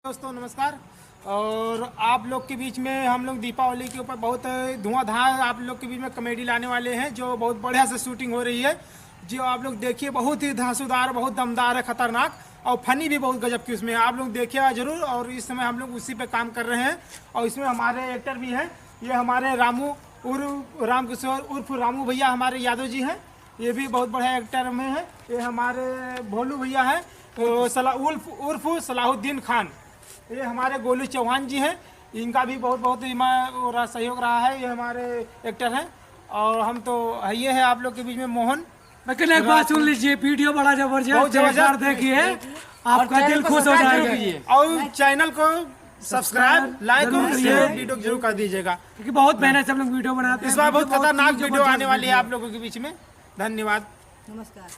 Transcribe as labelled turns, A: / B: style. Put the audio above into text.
A: दोस्तों नमस्कार। और आप लोग के बीच में हम लोग दीपावली के ऊपर बहुत धुआंधार आप लोग के बीच में कॉमेडी लाने वाले हैं, जो बहुत बढ़िया से शूटिंग हो रही है। जो आप लोग देखिए, बहुत ही धांसूदार, बहुत दमदार है, खतरनाक और फनी भी बहुत गजब की उसमें। आप लोग देखिएगा जरूर। और इस समय हम लोग उसी पे काम कर रहे हैं और इसमें हमारे एक्टर भी हैं। ये हमारे रामू उर्फ रामकिशोर उर्फ रामू भैया हमारे यादव जी हैं, ये भी बहुत बढ़िया एक्टर में है। ये हमारे भोलू भैया हैं उर्फ सलाहुद्दीन खान। ये हमारे गोलू चौहान जी हैं, इनका भी बहुत बहुत सहयोग रहा है। ये हमारे एक्टर हैं। और हम तो ये है आप लोग के बीच में मोहन।
B: लेकिन एक बात सुन लीजिए, वीडियो बड़ा जबरदस्त देखिए, आपका दिल खुश हो जाएगा।
A: और चैनल को सब्सक्राइब, लाइक और शेयर वीडियो जरूर कर दीजिएगा,
B: क्योंकि बहुत मेहनत से हम लोग वीडियो बनाते हैं।
A: इस बार बहुत खतरनाक वीडियो आने वाली है आप लोगों के बीच में। धन्यवाद।
C: नमस्कार।